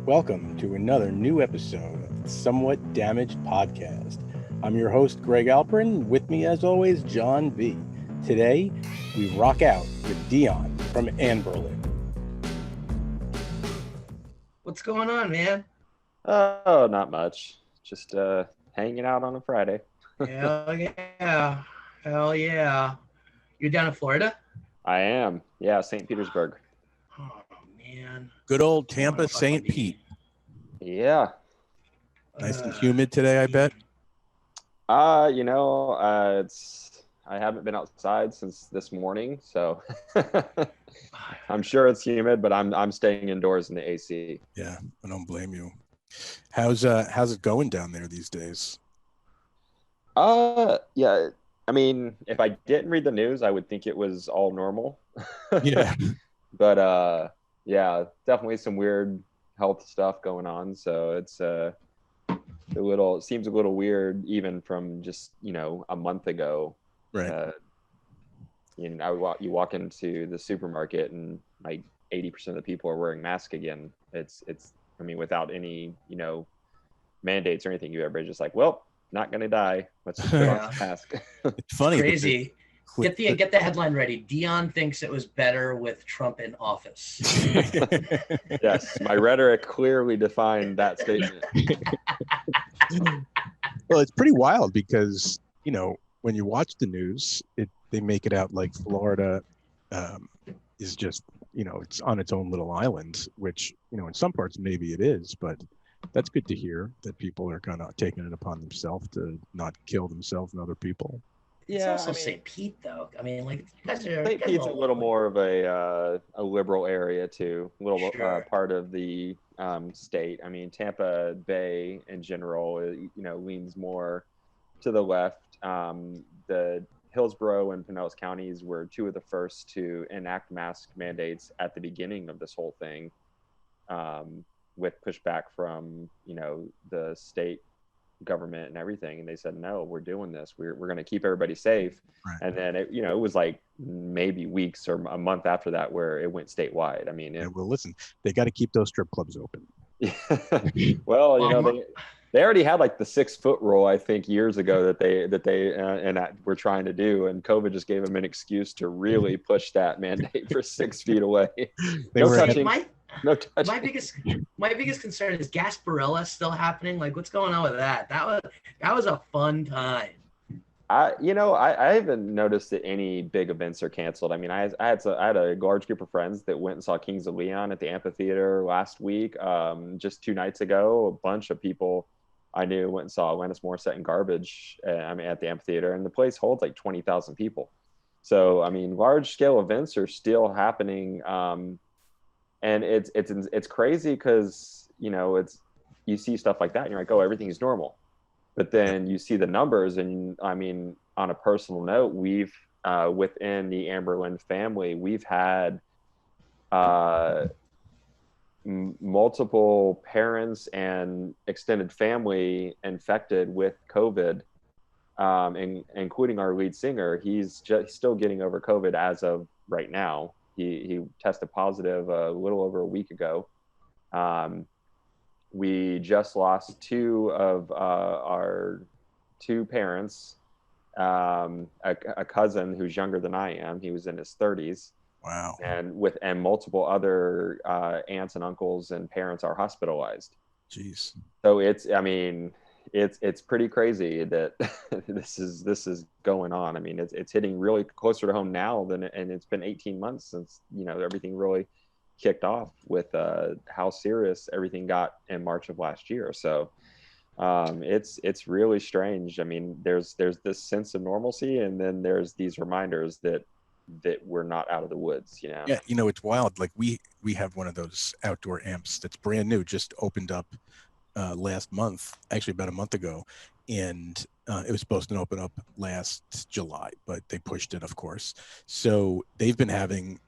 Welcome to another new episode of the Somewhat Damaged Podcast. I'm your host, Greg Alperin. With me, as always, John V. Today, we rock out with Deon from Anberlin. What's going on, man? Oh, not much. Just hanging out on a Friday. Hell yeah. Hell yeah. You're down in Florida? I am. Yeah, St. Petersburg. Oh, man. Good old Tampa St. Pete. Yeah. Nice and humid today, I bet. It's I haven't been outside since this morning, so I'm sure it's humid, but I'm staying indoors in the AC. Yeah, I don't blame you. How's it going down there these days? Yeah. I mean, if I didn't read the news, I would think it was all normal. Yeah. But yeah, definitely some weird health stuff going on. So it's it seems a little weird even from just, a month ago. Right. You walk into the supermarket and like 80% of the people are wearing masks again. It's I mean, without any, mandates or anything, everybody's just like, well, not gonna die. Let's just put on a mask. It's funny. Crazy. Get the headline ready. Deon thinks it was better with Trump in office. Yes, my rhetoric clearly defined that statement. Well, it's pretty wild because, when you watch the news, they make it out like Florida is just, it's on its own little island, which, in some parts maybe it is, but that's good to hear that people are kind of taking it upon themselves to not kill themselves and other people. Yeah, it's also St. Pete, though. I mean, like, you guys are St. Pete's a little more of a liberal area too, a little Sure. part of the state. I mean, Tampa Bay in general, leans more to the left. The Hillsborough and Pinellas counties were two of the first to enact mask mandates at the beginning of this whole thing, with pushback from the state government and everything, and they said, no, we're doing this, we're going to keep everybody safe. Right. And then it was like maybe weeks or a month after that where it went statewide. I mean, Well, listen, they got to keep those strip clubs open. Well, they already had like the 6-foot rule, I think, years ago that they were trying to do, and COVID just gave them an excuse to really push that mandate for 6 feet away. No touching. No touching. My biggest concern is Gasparilla still happening. Like, what's going on with that? That was a fun time. I haven't noticed that any big events are canceled. I mean, I had a large group of friends that went and saw Kings of Leon at the amphitheater last week. Just 2 nights ago, a bunch of people I knew went and saw Alanis Morissette and Garbage. At the amphitheater, and the place holds like 20,000 people. So I mean, large scale events are still happening. And it's crazy because you see stuff like that and you're like, oh, everything's normal, but then you see the numbers, and I mean, on a personal note, we've within the Anberlin family, we've had multiple parents and extended family infected with COVID, including our lead singer. He's still getting over COVID as of right now. He tested positive a little over a week ago. We just lost 2 of our 2 parents, a cousin who's younger than I am. He was in his 30s. Wow. And multiple other aunts and uncles and parents are hospitalized. Jeez. So it's pretty crazy that this is going on. I mean, it's hitting really closer to home now and it's been 18 months since everything really kicked off with how serious everything got in March of last year. So it's really strange. I mean, there's this sense of normalcy, and then there's these reminders that we're not out of the woods. Yeah, it's wild. Like we have one of those outdoor amps that's brand new, just opened up last month, actually about a month ago, and it was supposed to open up last July, but they pushed it, of course. So they've been having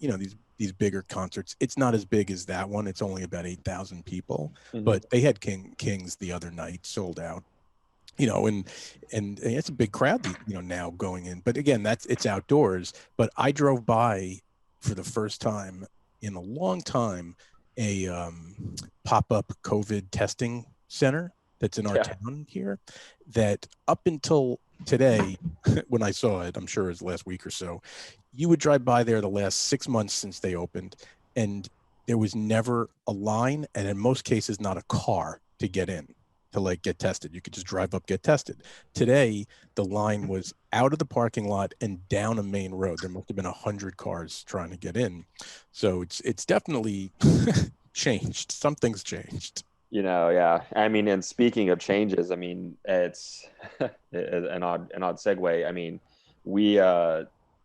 these bigger concerts. It's not as big as that one. It's only about 8,000 people, but they had Kings the other night, sold out. And it's a big crowd, now going in. But again, it's outdoors. But I drove by for the first time in a long time a pop-up COVID testing center that's in our Yeah. town here. That up until today, when I saw it, I'm sure it was last week or so, you would drive by there the last 6 months since they opened, and there was never a line, and in most cases, not a car to get in to like get tested. You could just drive up, get tested. Today, the line was out of the parking lot and down a main road. There must have been 100 cars trying to get in. So it's definitely changed. Something's changed. Yeah. I mean, and speaking of changes, I mean, it's an odd segue. I mean, we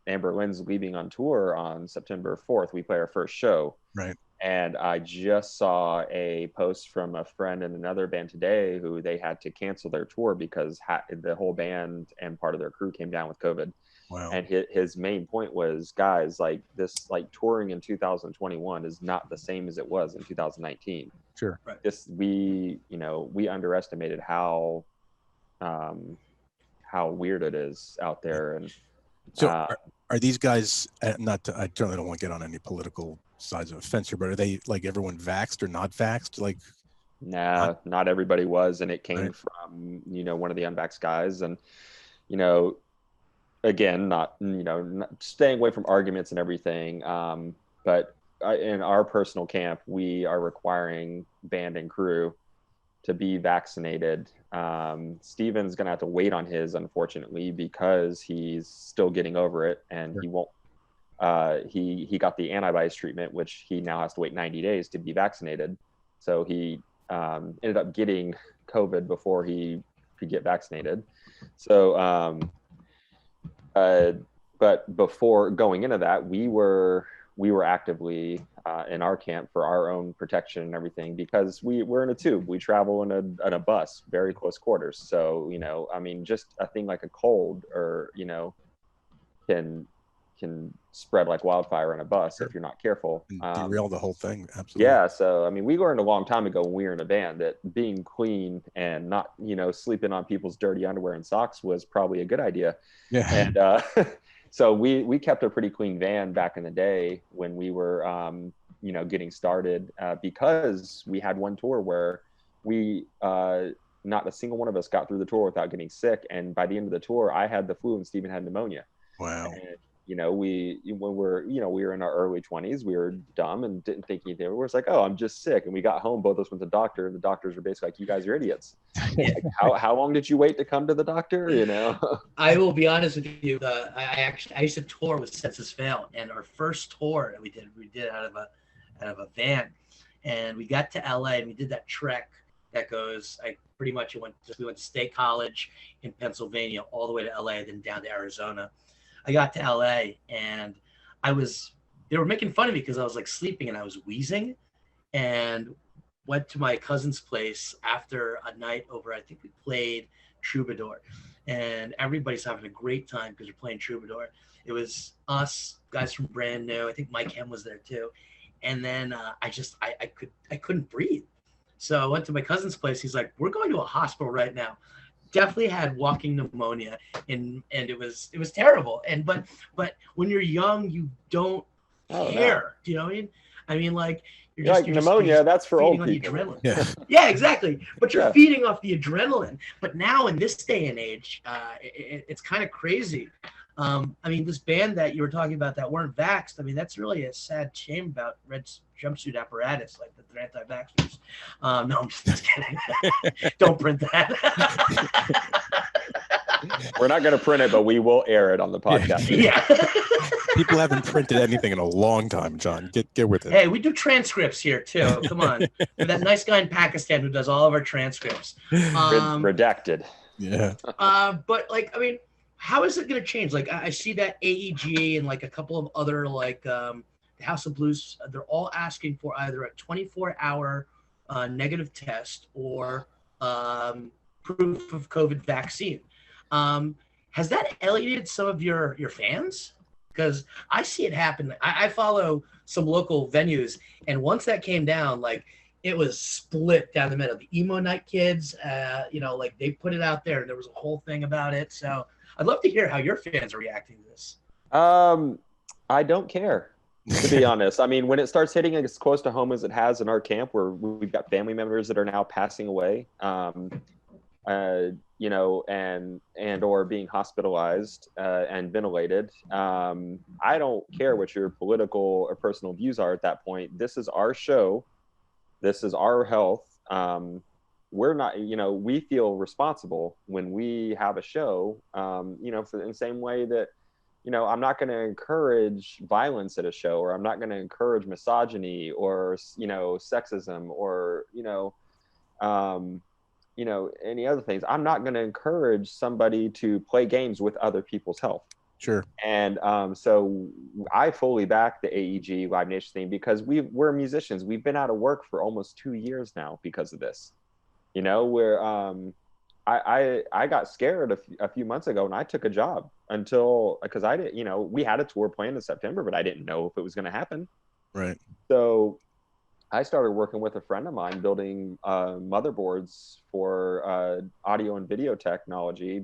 Anberlin's leaving on tour on September 4th. We play our first show. Right. And I just saw a post from a friend in another band today who they had to cancel their tour because the whole band and part of their crew came down with COVID. Wow. And his main point was, guys, like this, like touring in 2021 is not the same as it was in 2019. Sure. Right. We underestimated how weird it is out there. And so are these guys I certainly don't want to get on any political sides of a fence here, but are they like everyone vaxxed or not vaxxed? Like, nah, not everybody was, and it came from one of the unvaxxed guys, and again, not staying away from arguments and everything. But in our personal camp, we are requiring band and crew to be vaccinated. Steven's going to have to wait on his, unfortunately, because he's still getting over it, and he won't. He got the antibodies treatment, which he now has to wait 90 days to be vaccinated. So he ended up getting COVID before he could get vaccinated. So, but before going into that, we were actively in our camp for our own protection and everything, because we're in a tube. We travel in a bus, very close quarters. So, I mean, just a thing like a cold or, can spread like wildfire in a bus if you're not careful. Derail the whole thing. Absolutely. Yeah. So, I mean, we learned a long time ago when we were in a band that being clean and not, sleeping on people's dirty underwear and socks was probably a good idea. Yeah. And so we kept a pretty clean van back in the day when we were, getting started, because we had one tour where we, not a single one of us got through the tour without getting sick. And by the end of the tour, I had the flu and Steven had pneumonia. Wow. And, we were in our early 20s, we were dumb and didn't think anything. We were just like, oh, I'm just sick. And we got home, both of us went to the doctor, and the doctors were basically like, you guys are idiots. Like, how long did you wait to come to the doctor? I will be honest with you. I used to tour with Census Fail, and our first tour that we did out of a van, and we got to LA and we did that trek that goes, we went to State College in Pennsylvania all the way to LA, then down to Arizona. I got to LA and they were making fun of me because I was like sleeping and I was wheezing, and went to my cousin's place after a night over. I think we played Troubadour, and everybody's having a great time because we're playing Troubadour. It was us, guys from Brand New. I think Mike Hem was there too. And then I couldn't breathe. So I went to my cousin's place. He's like, we're going to a hospital right now. Definitely had walking pneumonia, and it was terrible. And but when you're young, you don't care. No. Do you know what I mean? I mean, like you're like pneumonia. That's for old people. Adrenaline. Yeah. Yeah, exactly. But you're feeding off the adrenaline. But now in this day and age, it's kind of crazy. I mean, this band that you were talking about that weren't vaxxed, I mean, that's really a sad shame about Red Jumpsuit Apparatus, like that they're anti-vaxxers. No, I'm just kidding. Don't print that. We're not going to print it, but we will air it on the podcast. Yeah. People haven't printed anything in a long time, John. Get with it. Hey, we do transcripts here, too. Come on. We're that nice guy in Pakistan who does all of our transcripts. Redacted. Yeah. But, like, I mean, how is it going to change? Like, I see that AEG and like a couple of other, like the House of Blues, they're all asking for either a 24-hour negative test or proof of COVID vaccine. Has that alienated some of your fans? Because I see it happen. I follow some local venues, and once that came down, like it was split down the middle. The emo night kids, like they put it out there, and there was a whole thing about it. So I'd love to hear how your fans are reacting to this. I don't care. to be honest. I mean, when it starts hitting as close to home as it has in our camp, where we've got family members that are now passing away, and or being hospitalized and ventilated. I don't care what your political or personal views are at that point. This is our show. This is our health. We're not, we feel responsible when we have a show, in the same way that, I'm not going to encourage violence at a show, or I'm not going to encourage misogyny or, sexism or, any other things. I'm not going to encourage somebody to play games with other people's health. Sure. And so I fully back the AEG Live Nation thing, because we're musicians. We've been out of work for almost 2 years now because of this. Where I got scared a few months ago, and I took a job because I didn't, we had a tour planned in September, but I didn't know if it was going to happen. Right. So I started working with a friend of mine building motherboards for audio and video technology,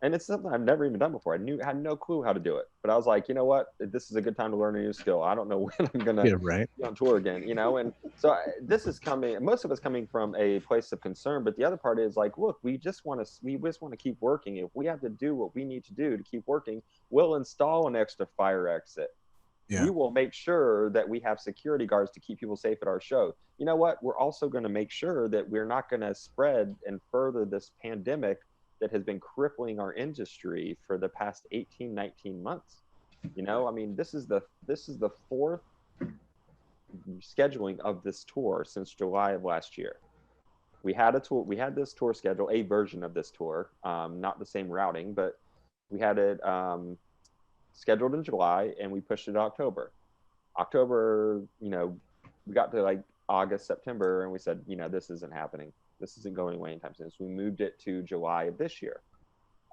and it's something I've never even done before. I had no clue how to do it, but I was like, you know what? This is a good time to learn a new skill. I don't know when I'm going to be on tour again, and so this is most of it's coming from a place of concern, but the other part is like, look, we just want to keep working. If we have to do what we need to do to keep working, we'll install an extra fire exit. Yeah. We will make sure that we have security guards to keep people safe at our show. You know what? We're also going to make sure that we're not going to spread and further this pandemic that has been crippling our industry for the past 18, 19 months. I mean, this is the fourth scheduling of this tour since July of last year. We had this tour schedule, a version of this tour, not the same routing, but we had it scheduled in July, and we pushed it to October. We got to like August, September, and we said, this isn't happening. This isn't going away anytime soon. So we moved it to July of this year.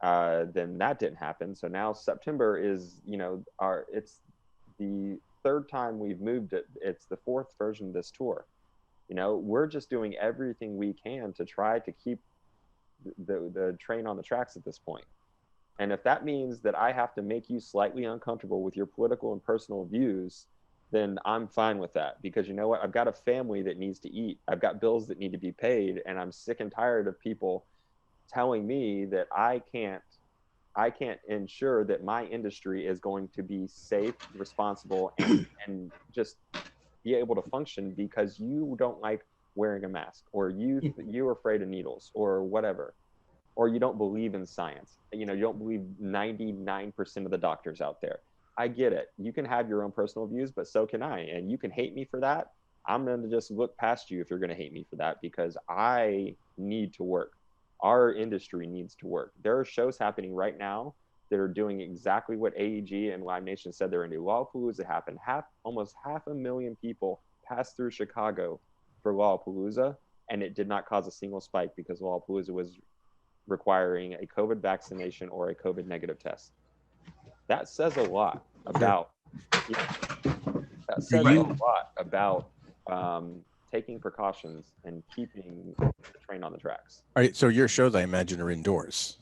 Then that didn't happen. So now September is, it's the third time we've moved it. It's the fourth version of this tour. We're just doing everything we can to try to keep the train on the tracks at this point. And if that means that I have to make you slightly uncomfortable with your political and personal views, then I'm fine with that, because you know what? I've got a family that needs to eat. I've got bills that need to be paid, and I'm sick and tired of people telling me that I can't ensure that my industry is going to be safe, responsible, and just be able to function because you don't like wearing a mask, or you're afraid of needles, or whatever. Or you don't believe in science. You don't believe 99% of the doctors out there. I get it. You can have your own personal views, but so can I. And you can hate me for that. I'm going to just look past you if you're going to hate me for that, because I need to work. Our industry needs to work. There are shows happening right now that are doing exactly what AEG and Live Nation said they're going to do. Lollapalooza happened. Almost 500,000 people passed through Chicago for Lollapalooza, and it did not cause a single spike because Lollapalooza was requiring a COVID vaccination or a COVID negative test. That says a lot about taking precautions and keeping the train on the tracks. All right, so your shows, I imagine, are indoors.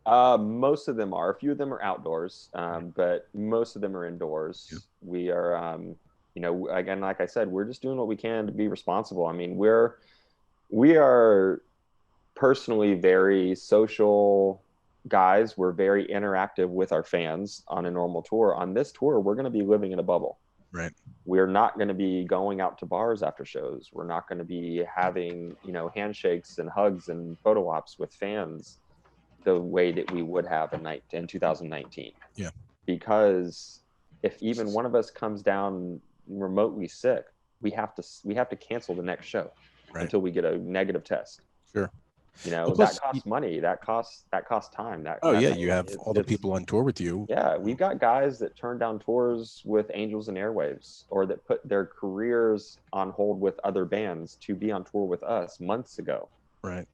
Most of them are. A few of them are outdoors, but most of them are indoors. Yeah. We are, again, like I said, we're just doing what we can to be responsible. I mean, we are personally very social guys. We're very interactive with our fans on a normal tour. On this tour, we're going to be living in a bubble. Right. We're not going to be going out to bars after shows. We're not going to be having, handshakes and hugs and photo ops with fans the way that we would have in 2019. Yeah. Because if even one of us comes down remotely sick, we have to cancel the next show until we get a negative test. Sure. That costs money. That costs time. You have all the people on tour with you. Yeah, we've got guys that turn down tours with Angels and Airwaves, or that put their careers on hold with other bands to be on tour with us months ago. Right.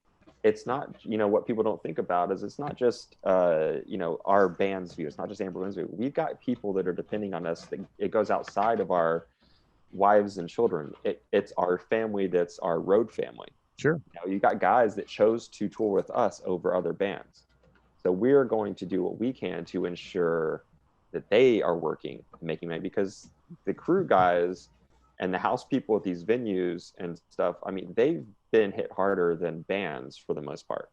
It's not, what people don't think about is it's not just, our band's view. It's not just Anberlin's view. We've got people that are depending on us. It goes outside of our wives and children. It's our family that's our road family. Sure. You got guys that chose to tour with us over other bands. So we're going to do what we can to ensure that they are working and making money, because the crew guys and the house people at these venues and stuff, I mean, they've been hit harder than bands for the most part.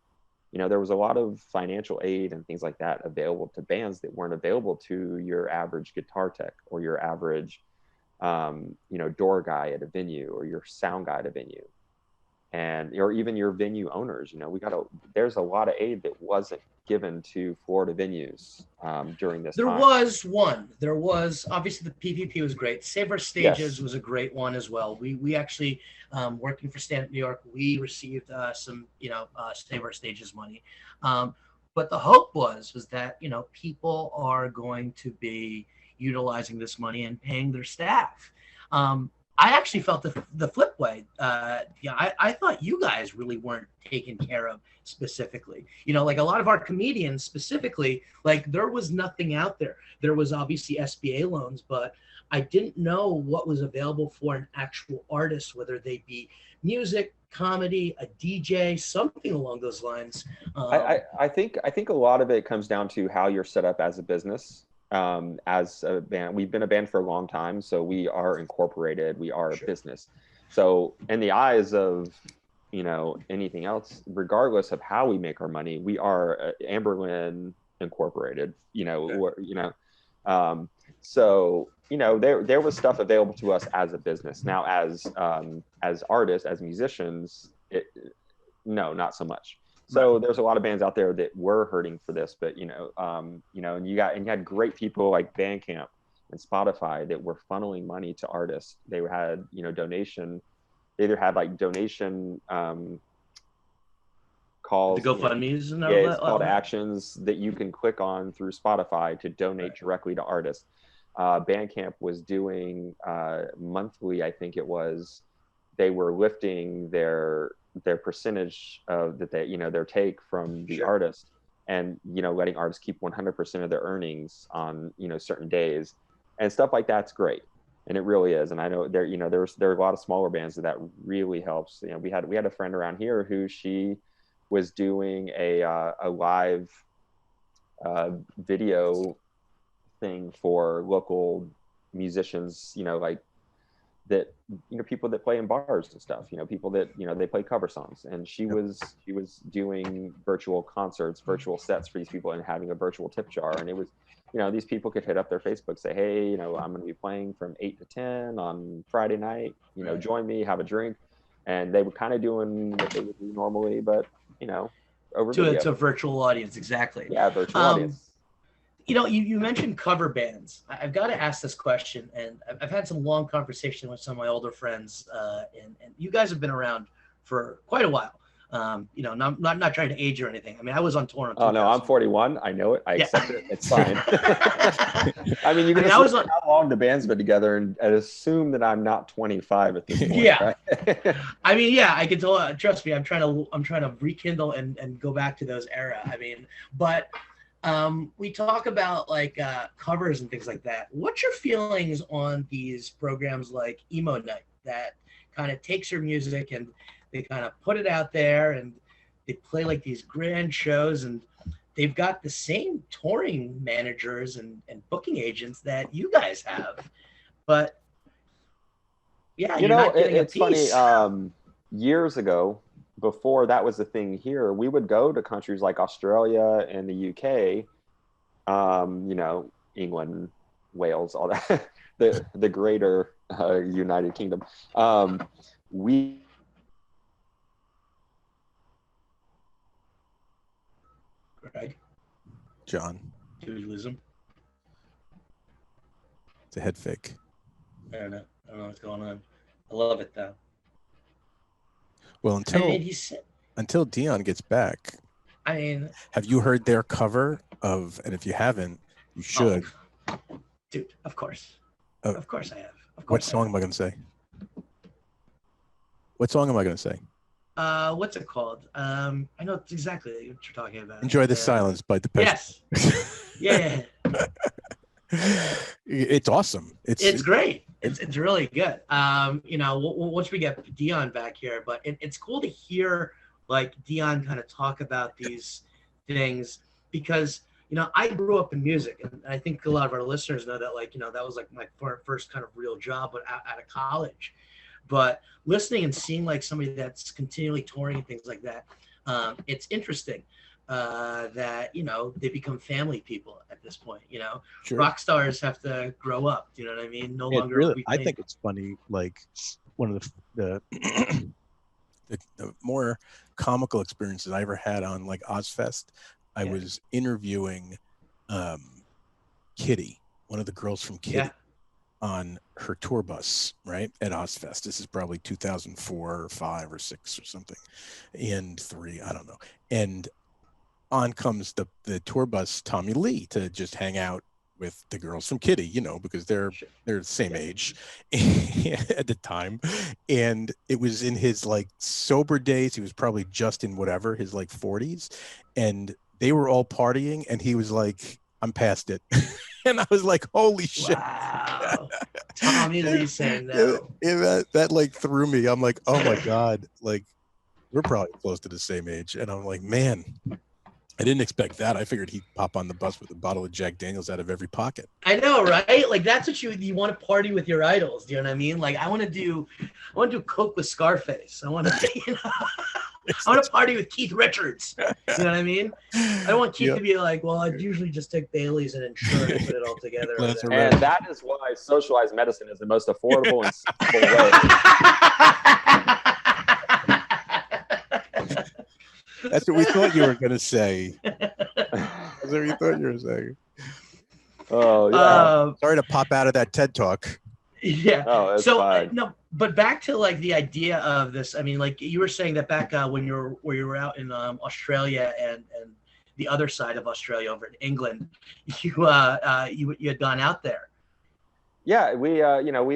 You know, there was a lot of financial aid and things like that available to bands that weren't available to your average guitar tech or your average, you know, door guy at a venue or your sound guy at a venue, and or even your venue owners. You know, there's a lot of aid that wasn't given to Florida venues during this time. There was obviously the PVP was great. Save Our Stages was a great one as well. We actually, working for Stand Up New York, we received some, Save Our Stages money. But the hope was that, people are going to be utilizing this money and paying their staff. I actually felt the flip way. I thought you guys really weren't taken care of specifically. Like a lot of our comedians specifically, like there was nothing out there. There was obviously SBA loans, but I didn't know what was available for an actual artist, whether they be music, comedy, a DJ, something along those lines. I think a lot of it comes down to how you're set up as a business. As a band, we've been a band for a long time, so we are incorporated, we are a business. So in the eyes of anything else, regardless of how we make our money, we are Anberlin incorporated. So there was stuff available to us as a business. Now as artists, as musicians, no, not so much. So there's a lot of bands out there that were hurting for this, but and you had great people like Bandcamp and Spotify that were funneling money to artists. They had donation. They either had like donation calls, the GoFundMe's and it's call to actions that you can click on through Spotify to donate directly to artists. Bandcamp was doing monthly, I think it was. They were lifting their percentage of that they their take from the artist, and letting artists keep 100% of their earnings on certain days and stuff like that's great, and it really is. And I know there are a lot of smaller bands that really helps. We had a friend around here who she was doing a live video thing for local musicians, like that, people that play in bars and stuff, people that they play cover songs, and she was doing virtual concerts, virtual sets for these people, and having a virtual tip jar. And it was, these people could hit up their Facebook, say, hey, I'm going to be playing from 8 to 10 on Friday night, join me, have a drink. And they were kind of doing what they would do normally, but over video. To a virtual audience. Exactly. Yeah, virtual audience. You mentioned cover bands. I've got to ask this question, and I've had some long conversation with some of my older friends, and you guys have been around for quite a while. Not trying to age you or anything. I mean, I was on tour. Oh no, I'm 41. I know it. I accept it. It's fine. I mean, you can assume how long the band's been together, and assume that I'm not 25 at this point. Yeah. Right? I mean, yeah, I can tell. Trust me, I'm trying to rekindle and go back to those era. I mean, but. We talk about like covers and things like that. What's your feelings on these programs like Emo Night that kind of takes your music and they kind of put it out there and they play like these grand shows, and they've got the same touring managers and booking agents that you guys have, but yeah, it's funny. Years ago, before that was the thing here, we would go to countries like Australia and the UK, England, Wales, all that, the greater United Kingdom. Greg? John. Did we lose him? It's a head fake. I don't know what's going on. I love it though. Well, until Deon gets back, I mean, have you heard their cover of? And if you haven't, you should. Oh, dude, of course. Of course I have. What song am I going to say? What song am I going to say? What's it called? I know exactly what you're talking about. Enjoy the Silence by Depeche. Yes. Yeah. It's awesome. It's great. It's really good. Once we get Deon back here, but it's cool to hear like Deon kind of talk about these things, because I grew up in music, and I think a lot of our listeners know that, like, that was like my first kind of real job out of college. But listening and seeing like somebody that's continually touring and things like that, it's interesting that they become family people at this point. Sure. Rock stars have to grow up. Do you know what I mean? No longer. Really, I think it's funny. Like one of the more comical experiences I ever had on like Ozfest. I was interviewing Kitty, one of the girls from Kitty, on her tour bus, right, at Ozfest. This is probably 2004 or 5 or 6 or something, and 3, I don't know. And on comes the tour bus Tommy Lee to just hang out with the girls from Kitty, because they're the same age at the time. And it was in his like sober days. He was probably just in whatever, his like 40s. And they were all partying and he was like, I'm past it. And I was like, holy shit. Wow. Tommy Lee saying that like threw me. I'm like, oh my God. Like we're probably close to the same age. And I'm like, man, I didn't expect that. I figured he'd pop on the bus with a bottle of Jack Daniels out of every pocket. I know, right? Like that's what you want to party with your idols. Do you know what I mean? Like I want to do coke with Scarface. I want to, I want to party with Keith Richards. You know what I mean? I don't want Keith to be like, well, I'd usually just take Bailey's and ensure to put it all together. And that is why socialized medicine is the most affordable and simple way. That's what we thought you were going to say. That's what we thought you were saying. Oh, yeah. Sorry to pop out of that TED Talk. Yeah. Oh, it's fine. No, but back to like the idea of this. I mean, like you were saying that back when you were out in Australia and the other side of Australia over in England, you had gone out there. Yeah, we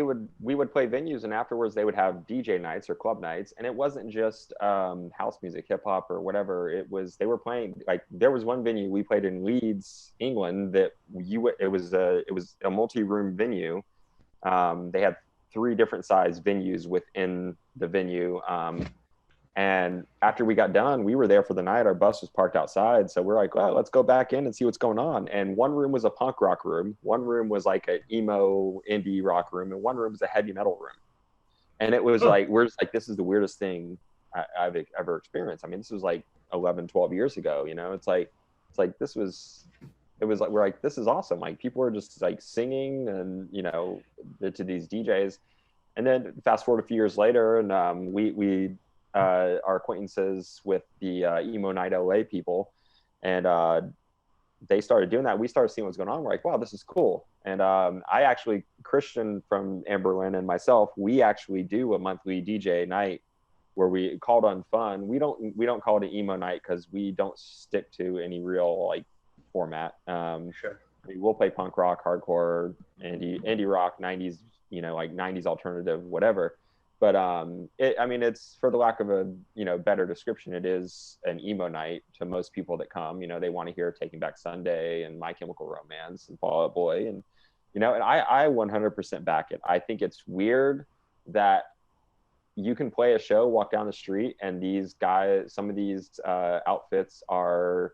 would play venues, and afterwards they would have DJ nights or club nights, and it wasn't just house music, hip hop, or whatever. They were playing, like, there was one venue we played in Leeds, England, that it was a multi-room venue. They had 3 different size venues within the venue. And after we got done, we were there for the night. Our bus was parked outside. So we're like, well, let's go back in and see what's going on. And one room was a punk rock room. One room was like an emo indie rock room. And one room was a heavy metal room. And it was like, we're just like, this is the weirdest thing I've ever experienced. I mean, this was like 11, 12 years ago, It's like this was we're like, this is awesome. Like people were just like singing and, to these DJs. And then fast forward a few years later, and we our acquaintances with the Emo Night LA people, and they started doing that. We started seeing what's going on. We're like, wow, this is cool. And Christian from Anberlin and myself, we actually do a monthly DJ night where we call it Unfun. We don't call it an emo night because we don't stick to any real like format. Sure. I mean, we'll play punk rock, hardcore, indie rock, 90s, like 90s alternative, whatever. But it's, for the lack of a better description, it is an emo night to most people that come. They want to hear Taking Back Sunday and My Chemical Romance and Fall Out Boy, and and I 100% back it. I think it's weird that you can play a show, walk down the street, and these guys, some of these outfits are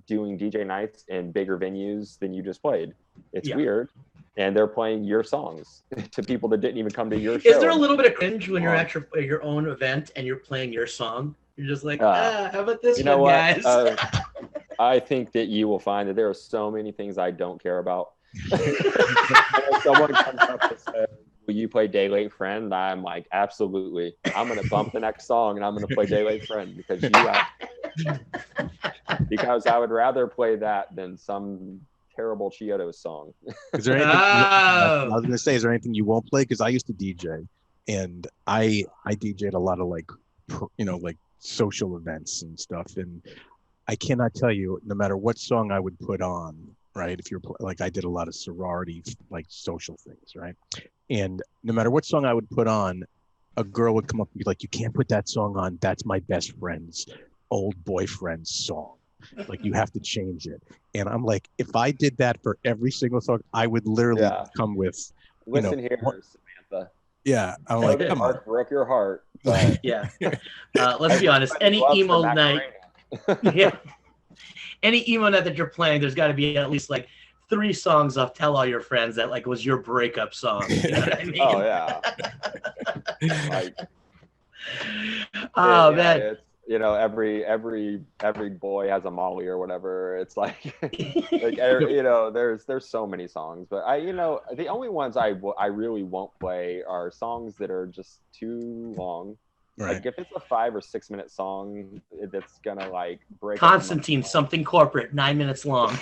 doing DJ nights in bigger venues than you just played. It's weird. And they're playing your songs to people that didn't even come to your show. Is there a little bit of cringe when you're at your own event and you're playing your song? You're just like, how about this one, guys? I think that you will find that there are so many things I don't care about. Someone comes up and says, will you play Day Late Friend? I'm like, absolutely. I'm going to bump the next song and I'm going to play Day Late Friend because because I would rather play that than some terrible Chiodo song. Is there anything I was gonna say, is there anything you won't play? Because I used to DJ, and I DJ'd a lot of like like social events and stuff, and I cannot tell you, no matter what song I would put on, right? If you're like, I did a lot of sorority like social things, right? And no matter what song I would put on, a girl would come up and be like, you can't put that song on, that's my best friend's old boyfriend's song. Like, you have to change it. And I'm like, if I did that for every single song, I would literally come with, listen here, Samantha. Yeah, I'm like, come on. Broke your heart. Yeah. Let's be honest. Any emo night. any emo night that you're playing, there's got to be at least like 3 songs off "Tell All Your Friends" that like was your breakup song. You know what I mean? Oh yeah. Like, oh yeah, man. it's, you know, every boy has a Molly or whatever. It's like, like, you know, there's so many songs, but I, you know, the only ones I really won't play are songs that are just too long. Right. Like if it's a 5 or 6 minute song that's gonna like break up Constantine, something corporate, 9 minutes long.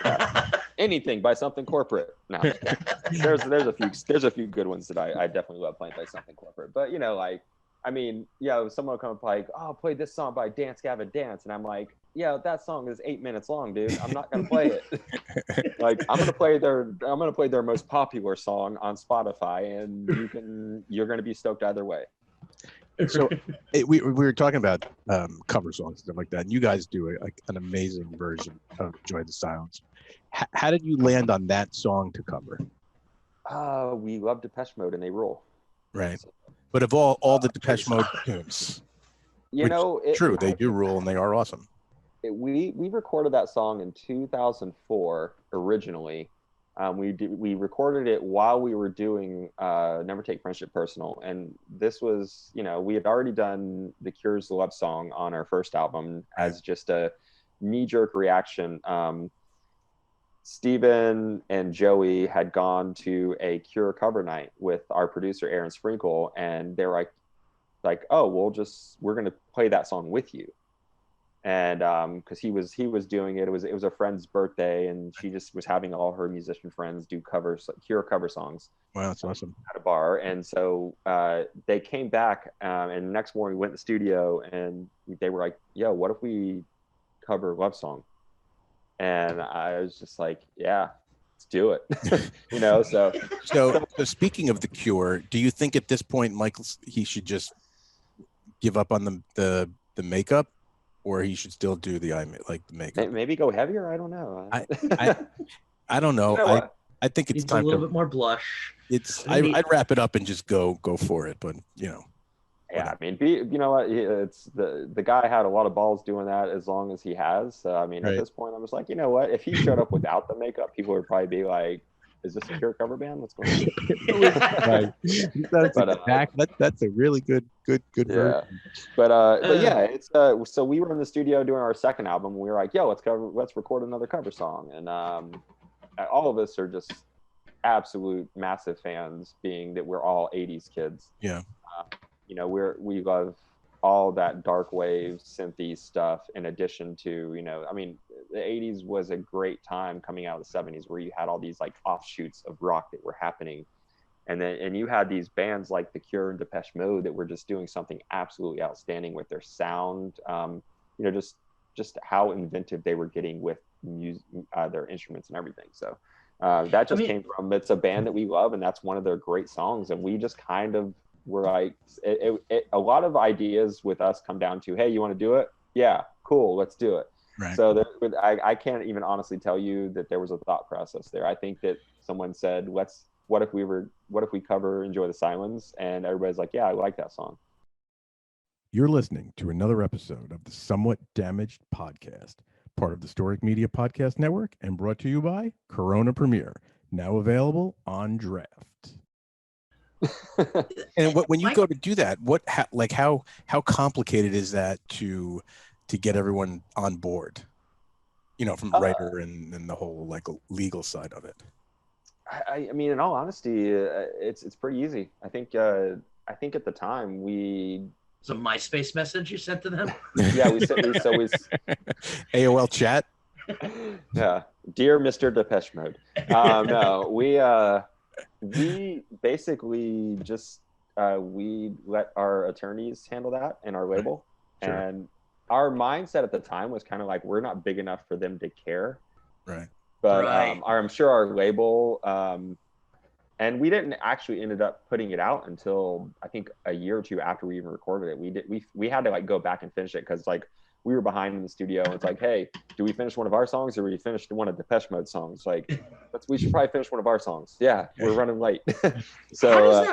yeah. Anything by something corporate. No, there's a few good ones that I definitely love playing by something corporate. But you know, like, I mean, yeah, someone will come up like, oh, play this song by Dance Gavin Dance, and I'm like, yeah, that song is 8 minutes long, dude. I'm not gonna play it. Like, I'm gonna play their most popular song on Spotify, and you're gonna be stoked either way. So we were talking about cover songs and stuff like that, and you guys do an amazing version of "Enjoy the Silence." How did you land on that song to cover? We love Depeche Mode and they rule. Right, but of all the Depeche Mode tunes, you know, true, they do rule and they are awesome. We recorded that song in 2004 originally. We recorded it while we were doing Never Take Friendship Personal, and this was, you know, we had already done The Cure's Love Song on our first album as just a knee-jerk reaction. Steven and Joey had gone to a Cure cover night with our producer Aaron Sprinkle, and they were like, oh, we're gonna play that song with you. And because he was doing it, it was a friend's birthday, and she just was having all her musician friends do covers, like Cure cover songs. Wow, that's awesome. At a bar, and so they came back, and the next morning we went to the studio, and they were like, "Yo, what if we cover Love Song?" And I was just like, "Yeah, let's do it." You know, so speaking of the Cure, do you think at this point, Michael, he should just give up on the makeup? Or he should still do the makeup. Maybe go heavier. I don't know. I don't know. You know I think it's time a little bit more blush. I'd wrap it up and just go for it. But you know. Yeah, I mean, you know what? It's the guy had a lot of balls doing that as long as he has. So, I mean, at this point, I'm just like, you know what? If he showed up without the makeup, people would probably be like, "Is this a Cure cover band? What's going on?" That's a really good version. Yeah. But yeah, it's so we were in the studio doing our second album. We were like, "Yo, let's record another cover song," and all of us are just absolute massive fans, being that we're all 80s kids. Yeah. You know, we love all that dark wave synthy stuff, in addition to, you know, I mean, the 80s was a great time coming out of the 70s where you had all these like offshoots of rock that were happening, and you had these bands like The Cure and Depeche Mode that were just doing something absolutely outstanding with their sound. You know, just how inventive they were getting with their instruments and everything. So that just came from, it's a band that we love, and that's one of their great songs, and we just kind of were like, a lot of ideas with us come down to, hey, you want to do it? Yeah, cool, let's do it. Right. So I can't even honestly tell you that there was a thought process there. I think that someone said, what if we cover Enjoy the Silence? And everybody's like, yeah, I like that song. You're listening to another episode of the Somewhat Damaged Podcast, part of the Storic Media Podcast Network, and brought to you by Corona Premier, now available on draft. And when you go to do that, how complicated is that to get everyone on board? You know, from writer and the whole like legal side of it. I mean, in all honesty, it's pretty easy. I think at the time it's a MySpace message you sent to them. Yeah, we AOL chat. Yeah, dear Mr. Depeche Mode. No, we basically just we let our attorneys handle that and our label. Sure. And our mindset at the time was kind of like, we're not big enough for them to care. Right. But I'm sure our label, and we didn't actually ended up putting it out until I think a year or two after we even recorded it. We had to like go back and finish it, because like we were behind in the studio. And it's like, hey, do we finish one of our songs, or we finished one of Depeche Mode songs? Like, we should probably finish one of our songs. Yeah, we're running late. So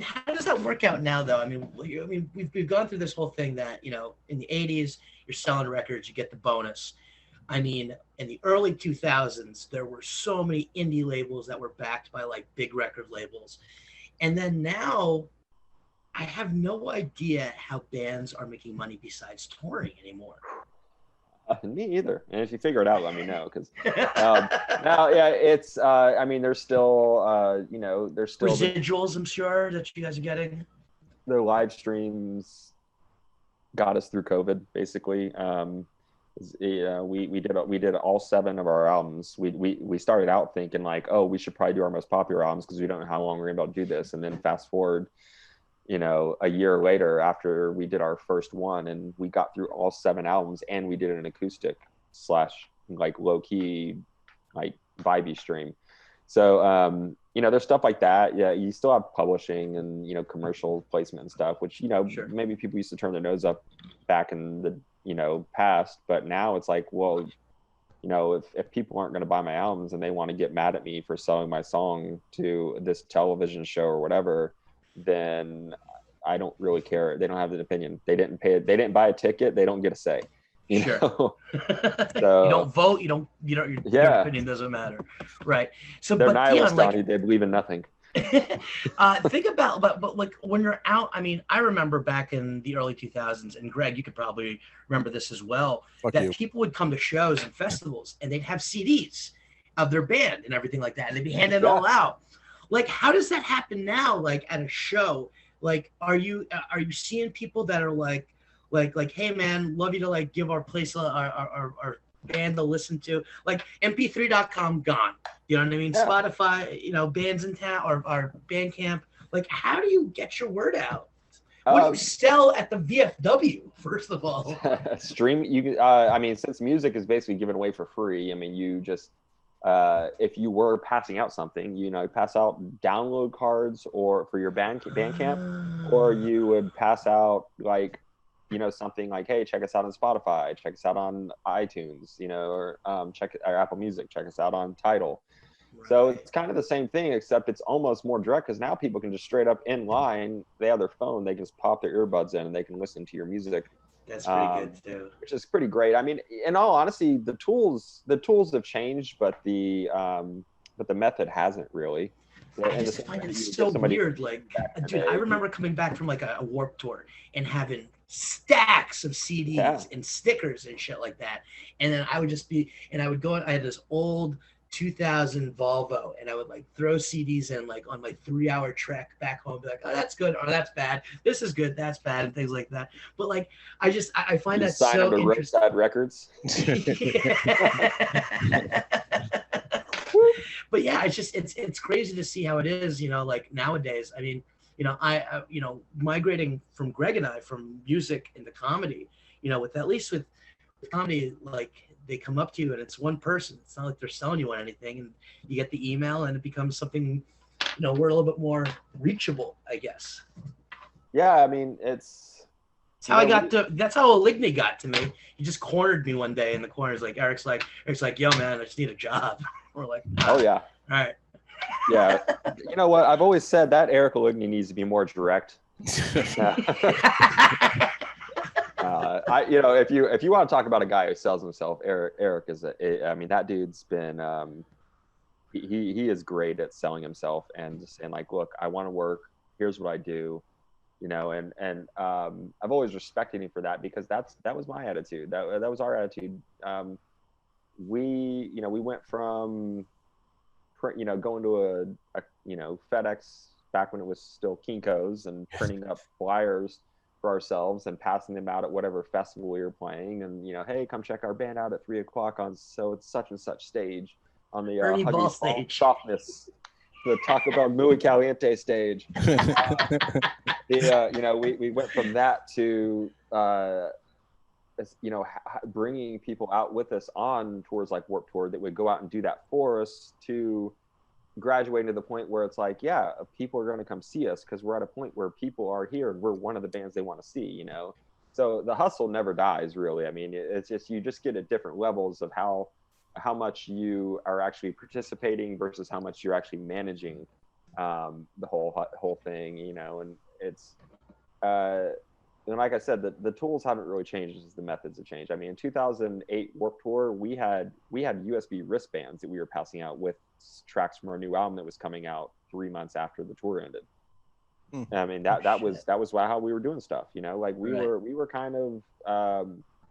how does that work out now, though? I mean, we've gone through this whole thing that, you know, in the 80s, you're selling records, you get the bonus. I mean, in the early 2000s, there were so many indie labels that were backed by like big record labels. And then now, I have no idea how bands are making money besides touring anymore. Me either. And if you figure it out, let me know. Because now, yeah, it's. I mean, there's still, there's still residuals. I'm sure that you guys are getting. The live streams got us through COVID, basically. We did all 7 of our albums. We started out thinking like, oh, we should probably do our most popular albums because we don't know how long we're gonna be able to do this. And then fast forward, a year later after we did our first one, and we got through all 7 albums, and we did an acoustic / like low key, like vibey stream. So there's stuff like that. Yeah, you still have publishing and commercial placement and stuff, which Sure. maybe people used to turn their nose up back in the past, but now it's like, well, if people aren't going to buy my albums and they want to get mad at me for selling my song to this television show or whatever, then I don't really care. They don't have an opinion. They didn't pay it. They didn't buy a ticket. They don't get a say. Sure. So, you don't vote. Your opinion doesn't matter, right? So, they're but nihilists, Deon, Donnie. They believe in nothing. think about, but like when you're out. I mean, I remember back in the early 2000s, and Greg, you could probably remember this as well. People would come to shows and festivals, and they'd have CDs of their band and everything like that, and they'd be handing it all out. Like, how does that happen now? Like at a show, like are you seeing people that are like, hey man, love you to like give our place our band to listen to, like mp3.com gone, you know what I mean? Yeah. Spotify, bands in town or Bandcamp. Like, how do you get your word out? What do you sell at the VFW, first of all? Stream. Since music is basically given away for free, I mean, you just if you were passing out something, pass out download cards or for your Bandcamp, or you would pass out like, something like, hey, check us out on Spotify, check us out on iTunes, or check our Apple Music, check us out on Tidal. Right. So it's kind of the same thing, except it's almost more direct because now people can just straight up in line, they have their phone, they can just pop their earbuds in and they can listen to your music. That's pretty good too. Which is pretty great. I mean, in all honesty, the tools have changed, but the method hasn't really. I just find it so weird. Like, dude, I remember coming back from like a Warped Tour and having stacks of CDs and stickers and shit like that. And then I would go, I had this old 2000 Volvo, and I would like throw CDs in like on my 3-hour trek back home, be like, oh, that's good, or that's bad, this is good, that's bad, and things like that. But like, I find that so interesting. Roadside Records. But yeah, it's crazy to see how it is, like nowadays. I mean, I migrating from Greg and I from music into comedy, with at least with comedy, like they come up to you and it's one person. It's not like they're selling you on anything, and you get the email and it becomes something, we're a little bit more reachable, I guess. Yeah, I mean, that's how that's how Oligny got to me. He just cornered me one day in the corner. Eric's like, yo man, I just need a job. We're like, oh yeah. All right. Yeah. You know what? I've always said that Eric Oligny needs to be more direct. If you want to talk about a guy who sells himself, Eric is that dude's been he is great at selling himself and just saying like, look, I want to work. Here's what I do, and I've always respected him for that, because that was my attitude. That was our attitude. We went from going to a FedEx back when it was still Kinko's and printing up flyers for ourselves and passing them out at whatever festival we were playing, and hey, come check our band out at 3:00 on it's such and such stage on the Huggy stage, softness, the Taco Bell Muy Caliente stage. We went from that to bringing people out with us on tours like Warped Tour that would go out and do that for us, to graduating to the point where it's like, yeah, people are going to come see us because we're at a point where people are here and we're one of the bands they want to see, So the hustle never dies, really. I mean, it's just, you just get at different levels of how much you are actually participating versus how much you're actually managing the whole thing, and it's and like I said, the tools haven't really changed as the methods have changed. I mean, in 2008 Warped Tour, we had USB wristbands that we were passing out with tracks from our new album that was coming out 3 months after the tour ended. I mean, that was how we were doing stuff, you know, like we were kind of, I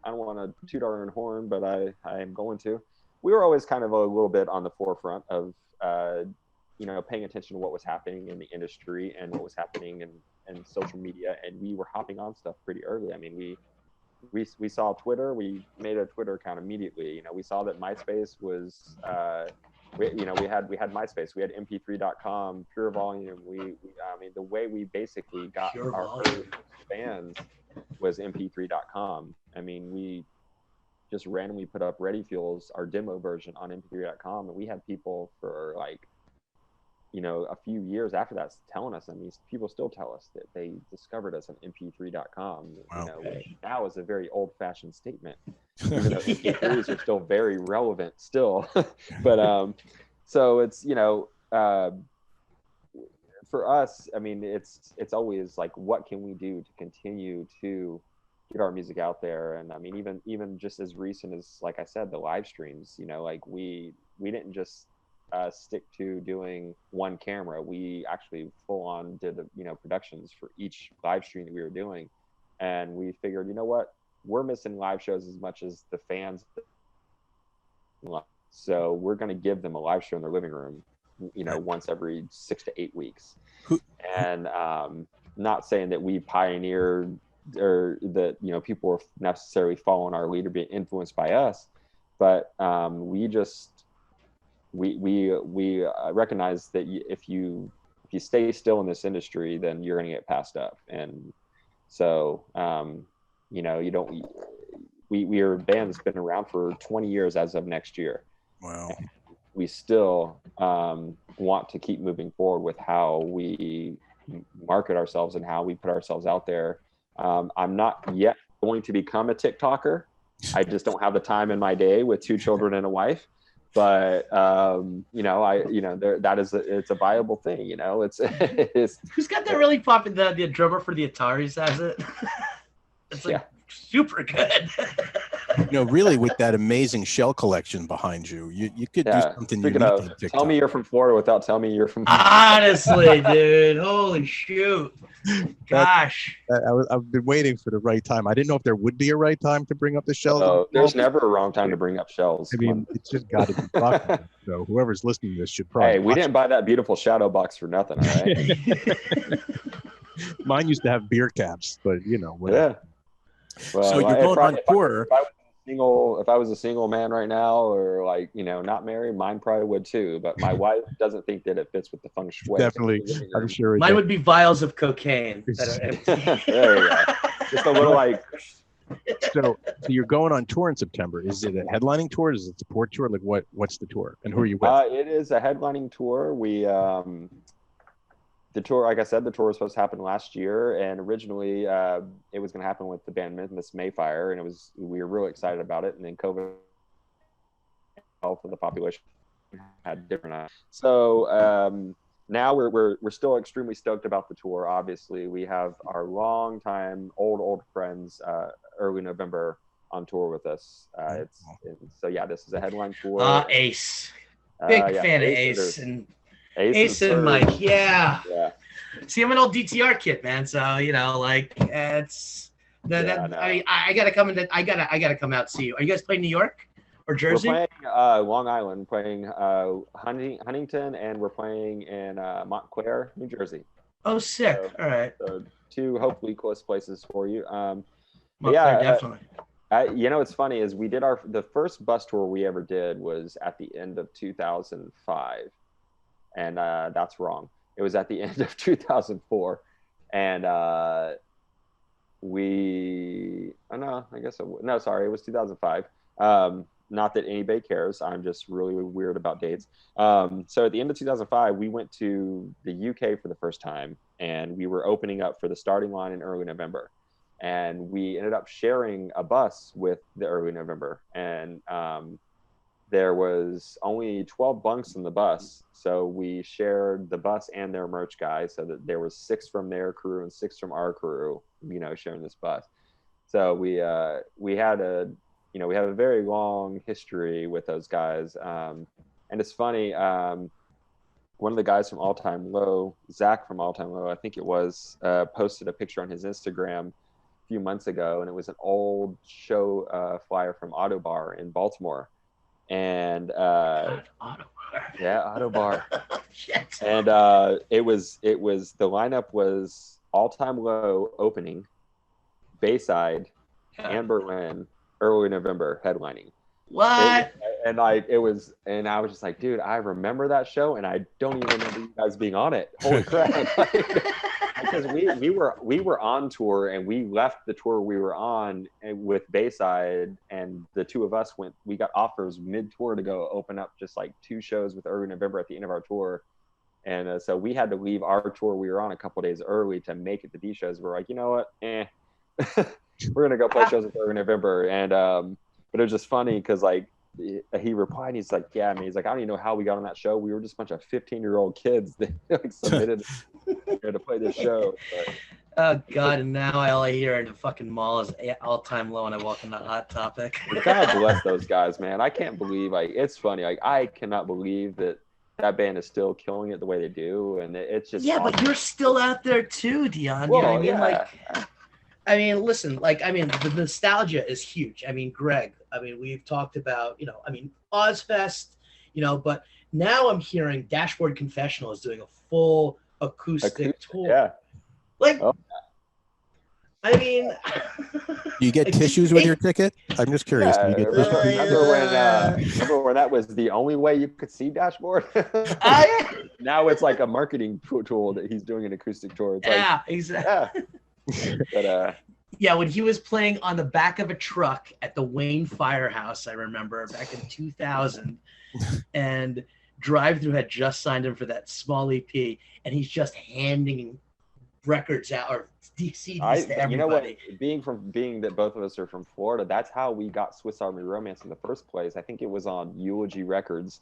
don't want to toot our own horn, but I am going to. We were always kind of a little bit on the forefront of, you know, paying attention to what was happening in the industry and what was happening in social media, and we were hopping on stuff pretty early. I mean, we saw Twitter, we made a Twitter account immediately. You know, we saw that MySpace was, we had MySpace, we had mp3.com, Pure Volume. I mean, the way we basically got our first fans was mp3.com. I mean, we just randomly put up Ready Fuels, our demo version, on mp3.com, and we had people for like, you know, a few years after that telling us, I mean, people still tell us that they discovered us on mp3.com. Wow. You know, which now is a very old-fashioned statement, even though mp3s are still very relevant still. But so it's, you know, for us, I mean, it's always like, what can we do to continue to get our music out there? And I mean, even just as recent as, like I said, the live streams, you know, like we didn't just stick to doing one camera. We actually full on did, you know, productions for each live stream that we were doing. And we figured, you know what, we're missing live shows as much as the fans. So we're going to give them a live show in their living room, you know, once every 6 to 8 weeks. And not saying that we pioneered or that, you know, people were necessarily following our lead or being influenced by us, but we recognize that if you stay still in this industry, then you're going to get passed up. And so, you know, we are a band that's been around for 20 years as of next year. Wow. And we still want to keep moving forward with how we market ourselves and how we put ourselves out there. I'm not yet going to become a TikToker. I just don't have the time in my day with 2 children and a wife. But you know, it's a viable thing. You know, it's who's got that really popping, the drummer for the Ataris has it. It's like super good. You know, really, with that amazing shell collection behind you, you could do something unique on TikTok. Tell me you're from Florida without telling me you're from Honestly, dude, holy shoot. Gosh. I've been waiting for the right time. I didn't know if there would be a right time to bring up the shells. There's never a wrong time to bring up shells. I mean, it's just got to be talking. So whoever's listening to this should probably. Hey, we didn't buy that beautiful shadow box for nothing, all right? Mine used to have beer caps, but you know, whatever. Yeah. Well, so you're going on tour. If I was a single man right now, or like, you know, not married, mine probably would too. But my wife doesn't think that it fits with the feng shui. Definitely, I'm sure. Mine would be vials of cocaine that are empty. There you go. Just a little like. So you're going on tour in September. Is it a headlining tour? Is it a support tour? Like what's the tour? And who are you with? It is a headlining tour. We the tour, like I said, the tour was supposed to happen last year, and originally it was going to happen with the band Miss Mayfire, and we were really excited about it, and then COVID, health of the population had different. So now we're still extremely stoked about the tour. Obviously, we have our longtime old friends early November on tour with us. So yeah, this is a headline tour. Ace, big fan of Ace and. Ace and Mike, yeah. See, I'm an old DTR kid, man. So you know, like it's I gotta come in. I gotta come out and see you. Are you guys playing New York or Jersey? We're playing Long Island, playing Huntington, and we're playing in Montclair, New Jersey. Oh, sick! So, all right. So 2 hopefully close places for you. Montclair, definitely. You know, what's funny is we did the first bus tour we ever did was at the end of 2005. And that's wrong. It was at the end of 2004, and it was 2005. Not that anybody cares. I'm just really weird about dates. So at the end of 2005, we went to the UK for the first time, and we were opening up for the Starting Line in early November, and we ended up sharing a bus with the early November, and there was only 12 bunks in the bus, so we shared the bus and their merch guy, so that there was 6 from their crew and 6 from our crew sharing this bus. So we had we have a very long history with those guys. And it's funny, one of the guys from All Time Low, Zach from All Time Low, I think it was, posted a picture on his Instagram a few months ago, and it was an old show flyer from Auto Bar in Baltimore. And God, Auto Bar. Yeah, Auto Bar. Shit. And it was the lineup was All Time Low opening, Bayside, Anberlin, early November headlining. What? And I was just like, dude, I remember that show, and I don't even remember you guys being on it. Holy crap! Because we were on tour, and we left the tour we were on with Bayside, and the two of us went. We got offers mid-tour to go open up just like 2 shows with early November at the end of our tour, and so we had to leave our tour we were on a couple days early to make it to these shows. We're like, you know what, we're gonna go play shows with early November, and but it was just funny because like he replied, and he's like, yeah, man, he's like, I don't even know how we got on that show. We were just a bunch of 15-year-old kids that like submitted to play this show. But, oh God! And now all I hear in the fucking mall is All Time Low, and I walk into Hot Topic. God bless those guys, man. I can't believe, like, it's funny. Like, I cannot believe that band is still killing it the way they do, and it's just awesome. But you're still out there too, Deon. Well, you know what I mean? Yeah. Like, I mean, listen, like, I mean, the nostalgia is huge. I mean, Greg, I mean, we've talked about, I mean, Ozfest, but now I'm hearing Dashboard Confessional is doing a full acoustic tour. Yeah. Like, I mean, do you get tissues with your ticket? I'm just curious. Yeah, Do you get remember when that was the only way you could see Dashboard? Now it's like a marketing tool that he's doing an acoustic tour. It's yeah, exactly. Yeah. But yeah, when he was playing on the back of a truck at the Wayne Firehouse, I remember back in 2000, and Drive Thru had just signed him for that small EP, and he's just handing records out or CDs to everybody. You know what? Being that both of us are from Florida, that's how we got Swiss Army Romance in the first place. I think it was on Eulogy Records,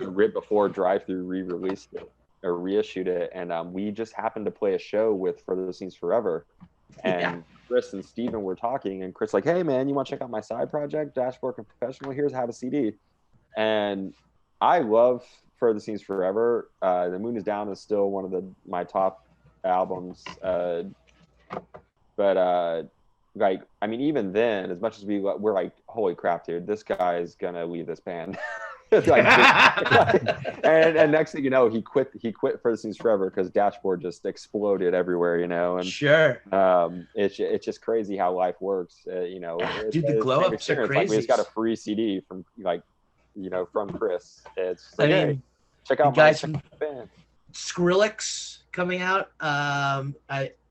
right before Drive Thru re-released it or reissued it, and we just happened to play a show with Further Scenes Forever, and Chris and Steven were talking, and Chris like, hey man, you want to check out my side project, Dashboard Confessional? Here's have a CD. And I love Further Scenes Forever. The Moon Is Down is still one of my top albums, but like, I mean, even then, as much as we're like, holy crap, dude, this guy is gonna leave this band. And next thing you know, he quit Further Scenes Forever because Dashboard just exploded everywhere, and sure, it's just crazy how life works, dude. The glow ups are crazy. Like, we just got a free CD from from Chris. It's like, I mean, hey, check out guys my from band. Skrillex coming out,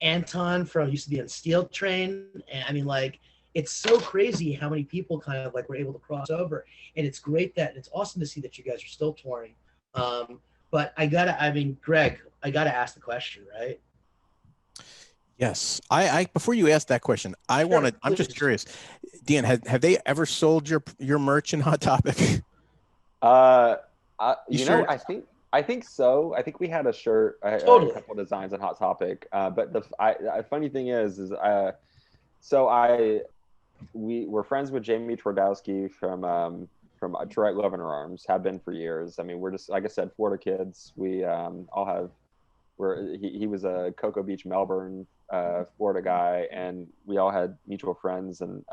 Anton from used to be on Steel Train, and I mean, like, it's so crazy how many people kind of like were able to cross over, and it's great it's awesome to see that you guys are still touring. But Greg, I gotta ask the question, right? Yes. I before you ask that question, I'm just curious, Deon, have they ever sold your merch in Hot Topic? Sure? I think so. I think we had a shirt, totally. A couple of designs on Hot Topic. But the funny thing is we were friends with Jamie Twardowski from To Write Love in Her Arms, have been for years. I mean, we're just, like I said, Florida kids. We all have. He was a Cocoa Beach, Melbourne, Florida guy, and we all had mutual friends. And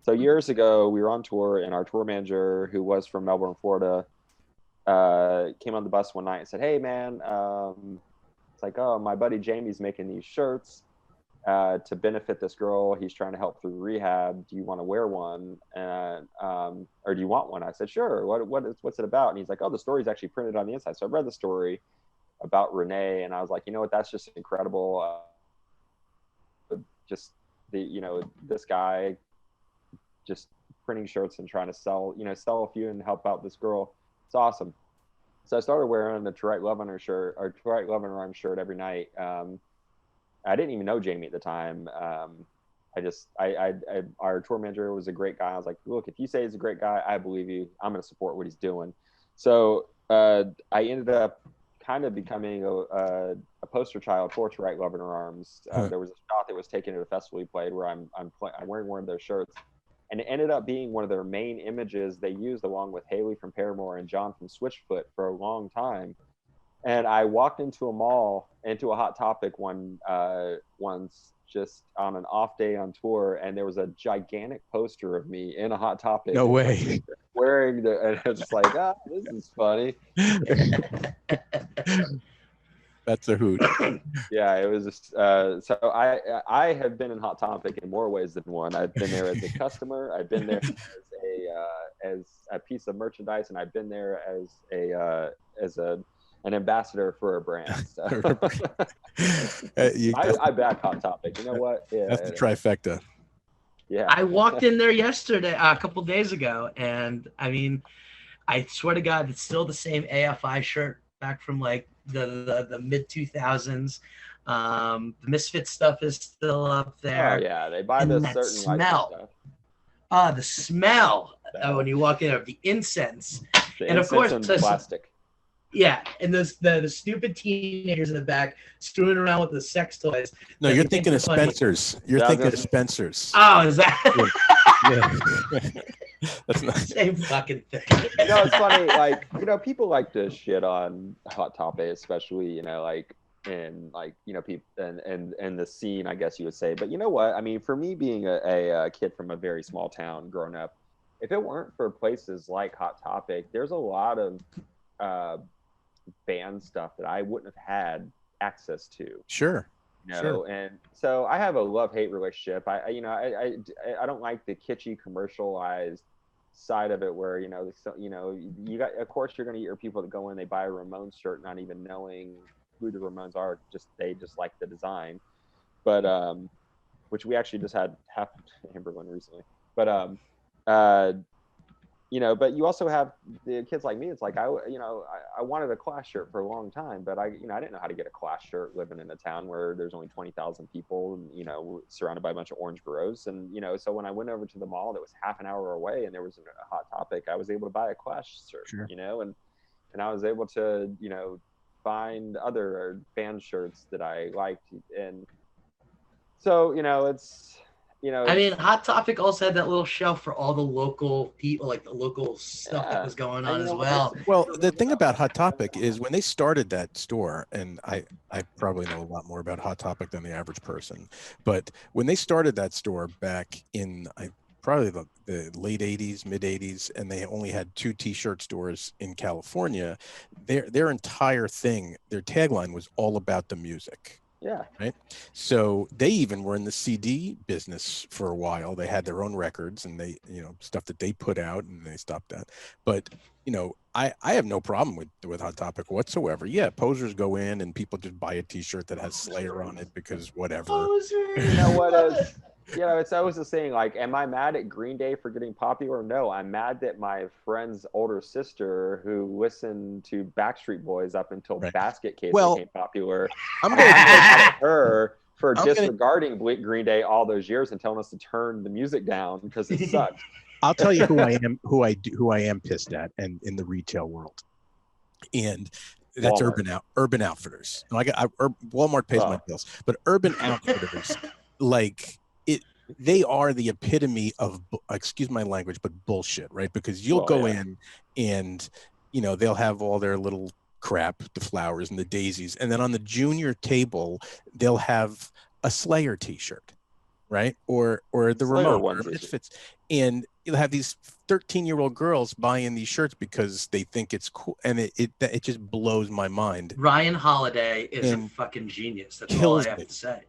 so years ago, we were on tour, and our tour manager, who was from Melbourne, Florida, came on the bus one night and said, "Hey, man, it's like, oh, my buddy Jamie's making these shirts to benefit this girl. He's trying to help through rehab. Do you want to wear one? And or do you want one?" I said, "Sure. What's it about?" And he's like, "Oh, the story's actually printed on the inside." So I read the story about Renee, and I was like, you know what? That's just incredible. Just this guy just printing shirts and trying to sell a few and help out this girl. It's awesome. So I started wearing the To Write Love in Her shirt, or To Write Love in Her Arms shirt every night. I didn't even know Jamie at the time. Our tour manager was a great guy. I was like, look, if you say he's a great guy, I believe you. I'm going to support what he's doing. So I ended up kind of becoming poster child for To Write Love in Her Arms. Huh. There was a shot that was taken at a festival he played where I'm wearing one of their shirts, and it ended up being one of their main images they used along with Haley from Paramore and John from Switchfoot for a long time. And I walked into a mall, into a Hot Topic once, just on an off day on tour, and there was a gigantic poster of me in a Hot Topic. No way. Wearing and I was just like, this is funny. That's a hoot. Yeah, it was just, so I have been in Hot Topic in more ways than one. I've been there as a customer, I've been there as a piece of merchandise, and I've been there as an ambassador for a brand. So. I back Hot Topic. You know what? Yeah, that's the trifecta. Yeah. I walked in there yesterday, a couple days ago, and I mean, I swear to God, it's still the same AFI shirt back from like the mid 2000s. The Misfit stuff is still up there. Oh yeah, they buy and the that certain smell. The smell when you walk in of the incense, and of course and plastic. Yeah, and the stupid teenagers in the back screwing around with the sex toys. No, you're thinking of Spencer's. You're thinking of Spencer's. Oh, is that? Yeah. That's not same fucking thing. It's funny. Like, people like to shit on Hot Topic, especially people and the scene, I guess you would say. But you know what? I mean, for me, being a kid from a very small town, growing up, if it weren't for places like Hot Topic, there's a lot of band stuff that I wouldn't have had access to. Sure. Sure. And so I have a love-hate relationship. I don't like the kitschy commercialized side of it where, you got, of course you're going to get your people that go in, they buy a Ramones shirt not even knowing who the Ramones are, they just like the design. But which we actually just had happen in Anberlin recently. But but you also have the kids like me. It's like I wanted a Clash shirt for a long time, but I didn't know how to get a Clash shirt living in a town where there's only 20,000 people, and surrounded by a bunch of orange grows. And so when I went over to the mall that was half an hour away and there was a Hot Topic, I was able to buy a Clash shirt. Sure. And I was able to find other band shirts that I liked, and so it's. I mean, Hot Topic also had that little shelf for all the local people, like the local stuff that was going on as well. Well, the thing about Hot Topic is when they started that store, and I probably know a lot more about Hot Topic than the average person, but when they started that store back in probably the late 80s, mid 80s, and they only had 2 t-shirt stores in California, their entire thing, their tagline was all about the music. Yeah. Right. So they even were in the CD business for a while. They had their own records and they, stuff that they put out, and they stopped that. But, I have no problem with Hot Topic whatsoever. Yeah. Posers go in and people just buy a t-shirt that has Slayer on it because whatever. Poser. You know what? It's always the saying, like, am I mad at Green Day for getting popular? No, I'm mad that my friend's older sister, who listened to Backstreet Boys up until Basket Case became popular, I'm mad at her for disregarding Green Day all those years and telling us to turn the music down because it sucked. I'll tell you who I am pissed at, and in the retail world, and that's Walmart. Urban Outfitters. Walmart pays my bills, but Urban Outfitters, they are the epitome of, excuse my language, but bullshit, right? Because you'll go in and, they'll have all their little crap, the flowers and the daisies. And then on the junior table, they'll have a Slayer t-shirt, right? Or the Ramones Misfits. And you'll have these 13-year-old girls buying these shirts because they think it's cool. And it just blows my mind. Ryan Holiday is a fucking genius. That's all I have to say.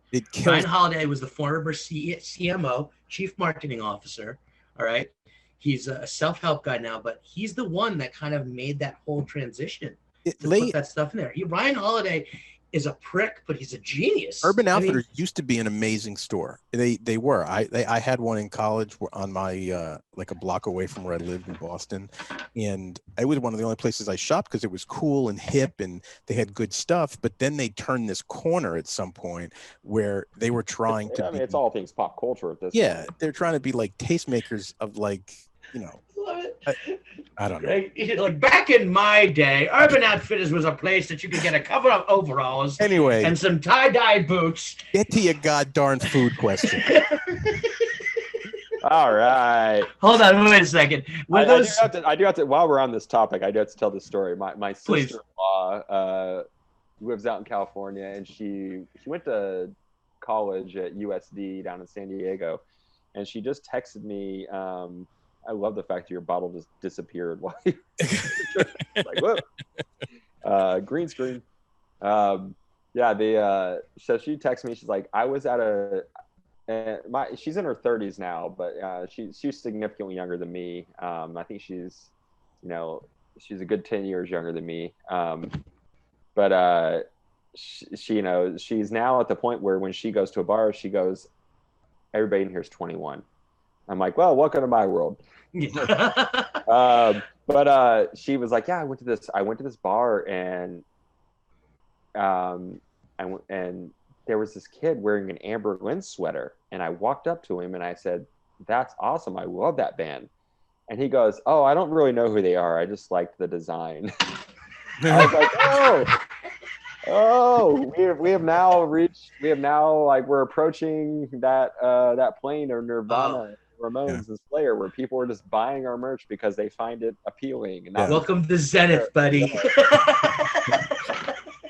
Ryan Holiday was the former CMO, Chief Marketing Officer. All right. He's a self-help guy now, but he's the one that kind of made that whole transition to put that stuff in there. Ryan Holiday is a prick, but he's a genius. Urban Outfitters used to be an amazing store. They were. I had one in college on my like a block away from where I lived in Boston, and it was one of the only places I shopped because it was cool and hip and they had good stuff. But then they turned this corner at some point where they were trying to. It's all things pop culture at this. Yeah, they're trying to be like tastemakers of, like, Love it. I don't know. Right? Like back in my day, Urban Outfitters was a place that you could get a cover of overalls Anyway, and some tie-dye boots. get to your god-darn food question. All right. Hold on, wait a second. I do have to. While we're on this topic, I do have to tell this story. My sister-in-law lives out in California, and she went to college at USD down in San Diego, and she just texted me. I love the fact that your bottle just disappeared while you like whoa, green screen. So she texted me. She's like, I was at a. She's in her 30s now, but she's significantly younger than me. I think she's a good 10 years younger than me. But she's now at the point where when she goes to a bar, she goes, everybody in here is 21. I'm like, well, welcome to my world. But she was like, yeah, I went to this bar and there was this kid wearing an Anberlin sweater, and I walked up to him and I said, that's awesome. I love that band. And he goes, oh, I don't really know who they are. I just liked the design. I was like, we have now like we're approaching that plane of Nirvana, Ramones, and Slayer, where people are just buying our merch because they find it appealing. And welcome to Zenith, buddy.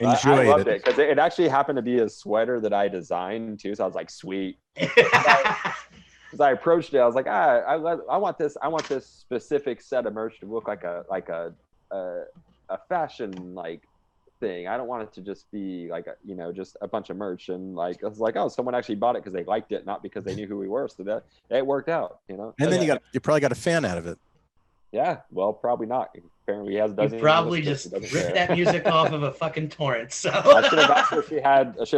Enjoy I loved it because it actually happened to be a sweater that I designed too. So I was like, sweet. As I approached it, I was like, I want this specific set of merch to look like a fashion like thing. I don't want it to just be like just a bunch of merch. And like I was like, oh, someone actually bought it because they liked it, not because they knew who we were. So that it worked out, And then you probably got a fan out of it. Yeah, well, probably not. Apparently, he has doesn't. You probably just ripped that music off of a fucking torrent. So I should have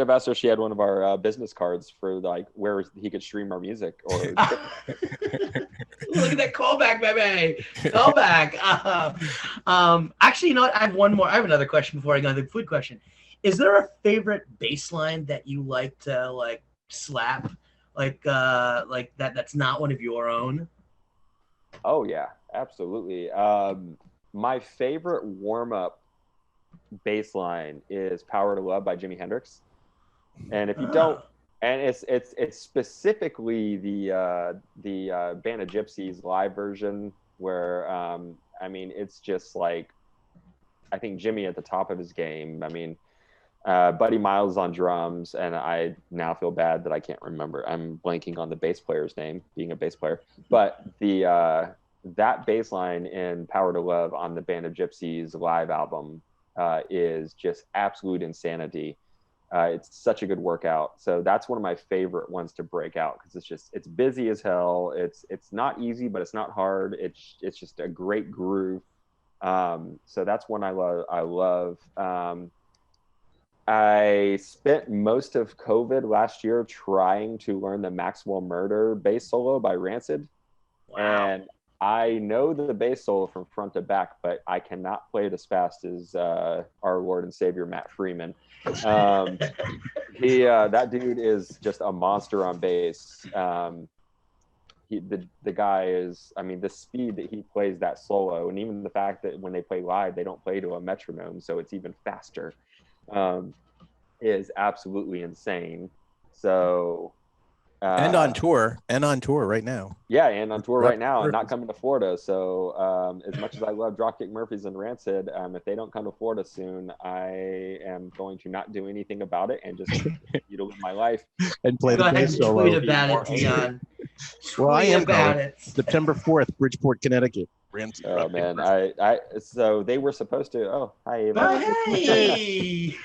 asked her if she had one of our business cards for like where he could stream our music. Or look at that callback, baby! Callback. Actually, you know what? I have one more. I have another question before I go to the food question. Is there a favorite bass line that you like to like slap, like that? That's not one of your own. Oh yeah, absolutely. My favorite warm-up bass line is "Power to Love" by Jimi Hendrix. And if you don't, and it's specifically the Band of Gypsies live version where it's just like I think Jimmy at the top of his game. I mean, Buddy Miles on drums, and I now feel bad that I can't remember. I'm blanking on the bass player's name, being a bass player. But that bass line in "Power to Love" on the Band of Gypsies live album is just absolute insanity. It's such a good workout. So that's one of my favorite ones to break out because it's busy as hell. It's not easy, but it's not hard. It's just a great groove. So that's one I love. I spent most of COVID last year trying to learn the Maxwell Murder bass solo by Rancid. Wow. And I know the bass solo from front to back, but I cannot play it as fast as our Lord and Savior Matt Freeman. That dude is just a monster on bass. The guy is, the speed that he plays that solo, and even the fact that when they play live, they don't play to a metronome, so it's even faster. Is absolutely insane. So and on tour right now. Yeah, and on tour right now and not coming to Florida. So as much as I love Dropkick Murphys and Rancid, if they don't come to Florida soon, I am going to not do anything about it and just continue to live my life and play the bass solo. Tweet about it, Deon. Well, I am going. September 4th, Bridgeport, Connecticut. Oh man, so they were supposed to. Oh, hi, Ava. Hey.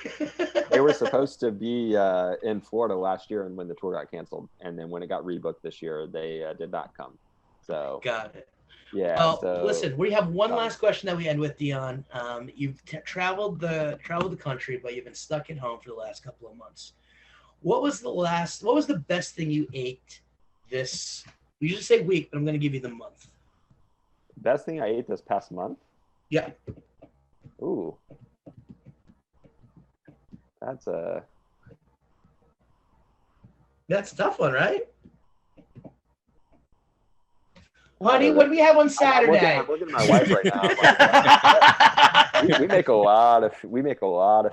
They were supposed to be in Florida last year, and when the tour got canceled, and then when it got rebooked this year, they did not come. So got it. Yeah. Well, listen, we have one last question that we end with, Deon. You've traveled the country, but you've been stuck at home for the last couple of months. What was the best thing you ate this? We usually say week, but I'm going to give you the month. Best thing I ate this past month? Yeah. Ooh. That's a tough one, right? Honey, what do we have on I'm Saturday? looking at my wife right now. We make a lot of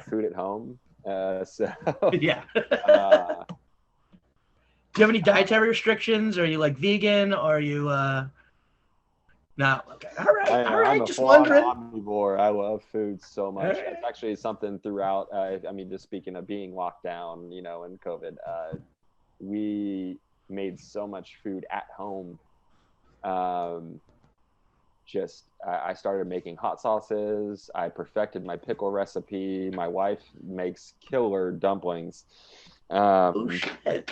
food at home. So Yeah. uh, Do you have any dietary restrictions? Are you like vegan? Or are you no? Okay. All right. I'm a Just full-on wondering. omnivore. I love food so much. All right. It's actually something throughout. Just speaking of being locked down, and COVID, we made so much food at home. I started making hot sauces. I perfected my pickle recipe. My wife makes killer dumplings. Oh shit.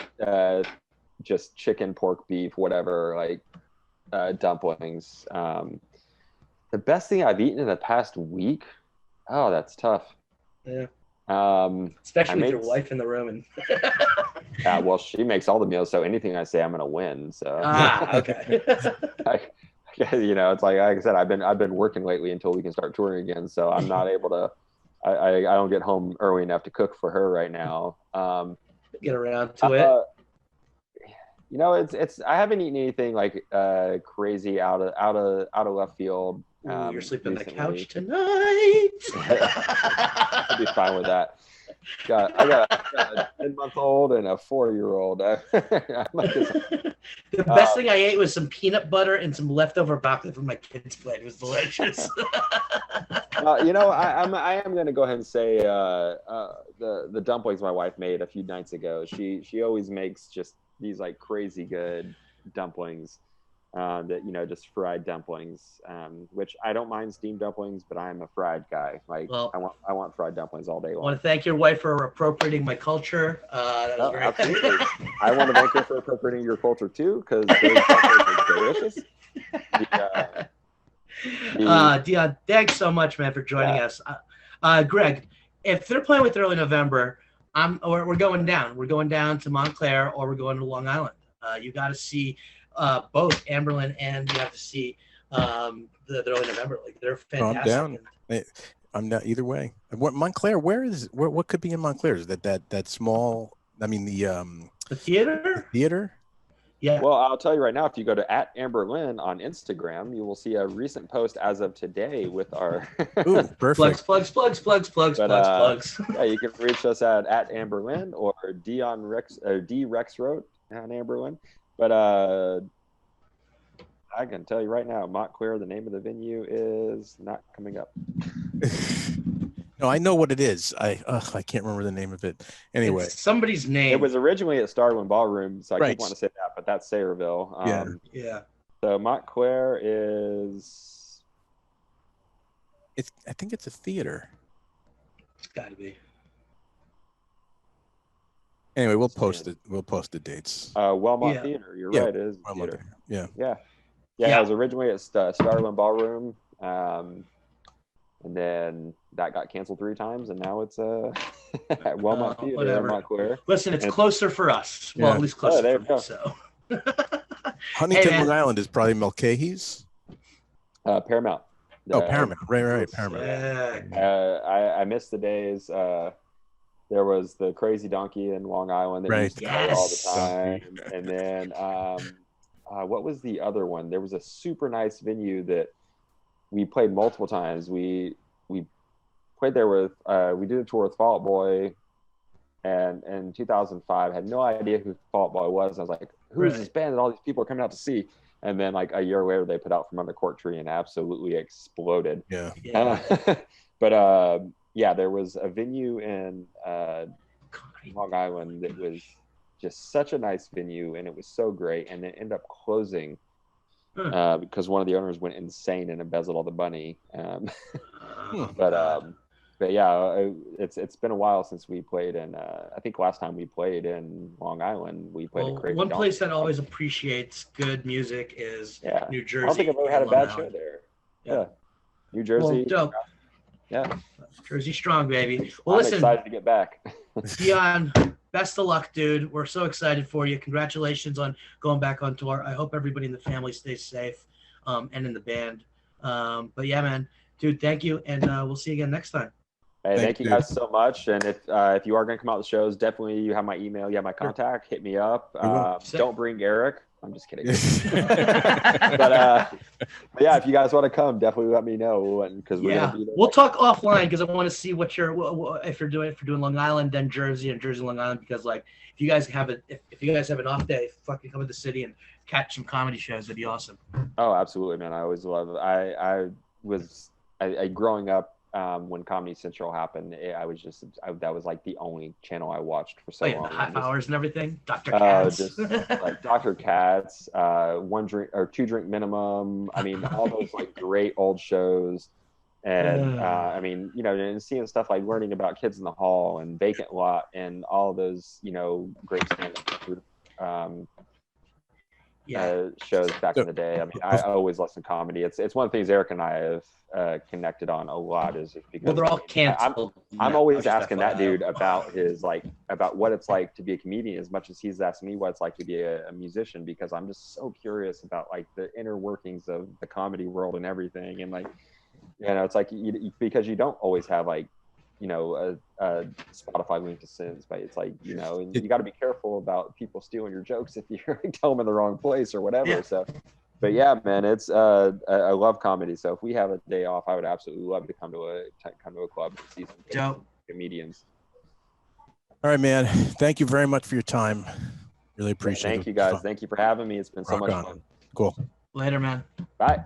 Just chicken, pork, beef, whatever, like dumplings. The best thing I've eaten in the past week. Oh, that's tough. Yeah. I Especially with made your wife in the room. And Yeah, well, she makes all the meals, so anything I say, I'm gonna win. So okay. It's like I said, I've been working lately until we can start touring again. So I'm not able to. I don't get home early enough to cook for her right now. Get around to it. It's I haven't eaten anything like crazy out of left field. Ooh, you're sleeping on the recently. couch tonight. I'd be fine with that. I got a 10-month-old and a 4-year-old. The best thing I ate was some peanut butter and some leftover broccoli from my kids' plate. It was delicious. I am going to go ahead and say the dumplings my wife made a few nights ago. She always makes just these like crazy good dumplings. Just fried dumplings, which I don't mind steamed dumplings, but I'm a fried guy. Like, I want fried dumplings all day long. I want to thank your wife for appropriating my culture. That was very absolutely. I want to thank her for appropriating your culture too, because those dumplings are delicious. Deon, thanks so much, man, for joining us. Greg, if they're playing with early November, we're going down. We're going down to Montclair, or we're going to Long Island. You got to see both Anberlin, and you have to see the early November. Like, they're fantastic. I'm down. I'm not either way. Montclair? What could be in Montclair? Is that small? I mean the theater. The theater. Yeah. Well, I'll tell you right now, if you go to @Anberlin on Instagram, you will see a recent post as of today with our Ooh, perfect. plugs. Yeah, you can reach us at @Anberlin or D Rexroat on Anberlin. But I can tell you right now, Montclair, the name of the venue is not coming up. No, I know what it is. I can't remember the name of it. Anyway, it's somebody's name. It was originally at Starwin Ballroom, so I keep wanting to say that, but that's Sayreville. Yeah. So Montclair is. I think it's a theater. It's got to be. Anyway, we'll post it. We'll post the dates. Wellmont Theater. You're right. It is Wellmont theater. Yeah. It was originally at Starwin Ballroom, and then that got canceled 3 times, and now it's at Wellmont Theater in Montclair. Listen, it's closer for us. Well, at least closer for me. So. Huntington, Long Island is probably Mulcahy's. Paramount. Paramount. Right. Paramount. I missed the days. There was the Crazy Donkey in Long Island that used to play all the time. And then what was the other one? There was a super nice venue that we played multiple times. We played there with we did a tour with Fall Out Boy, and in 2005 had no idea who Fall Out Boy was. I was like, who is this band that all these people are coming out to see? And then like a year later they put out From Under Cork Tree and absolutely exploded. But there was a venue in Long Island that was just such a nice venue, and it was so great, and it ended up closing because one of the owners went insane and embezzled all the money. But yeah, it's been a while since we played, and I think last time we played in Long Island, we played at Crazy One Donkey. place that always appreciates good music is New Jersey. I don't think I've ever had a bad show there. Yeah. New Jersey. Well, dope. Yeah. Jersey strong, baby. Well, I'm excited to get back. Deon, best of luck, dude. We're so excited for you. Congratulations on going back on tour. I hope everybody in the family stays safe, and in the band. But yeah, man, dude, thank you, and we'll see you again next time. Hey, thank you guys so much. And if you are going to come out to the shows, definitely you have my email, you have my contact. Hit me up. Don't bring Eric. I'm just kidding. but yeah, if you guys want to come, definitely let me know. Because we're gonna be there. We'll talk offline because I want to see what if you're doing Long Island, then Jersey, and Jersey, Long Island. Because like if you guys have an off day, fucking come to the city and catch some comedy shows. That'd be awesome. Oh, absolutely, man. I always love it. I growing up. When Comedy Central happened, that was like the only channel I watched for so long. The half hours and everything. Dr. Katz. Just like Dr. Katz, 1 drink or 2 drink minimum. I mean, all those like great old shows. And I mean, and seeing stuff like learning about Kids in the Hall and Vacant Lot and all those, great stand-up shows back in the day. I mean, I always listen to comedy. It's one of the things Eric and I have connected on a lot is because they're all canceled. I'm always asking that dude about about what it's like to be a comedian as much as he's asking me what it's like to be a musician, because I'm just so curious about like the inner workings of the comedy world and everything. And like, it's like because you don't always have like a Spotify link to send, but it's like and you got to be careful about people stealing your jokes if you tell them in the wrong place or whatever. Yeah. So but yeah, man, it's I love comedy. So if we have a day off, I would absolutely love to come to a club and see some comedians. All right, man. Thank you very much for your time. Really appreciate it. Thank you guys. Thank you for having me. It's been so much fun. Cool. Later, man. Bye.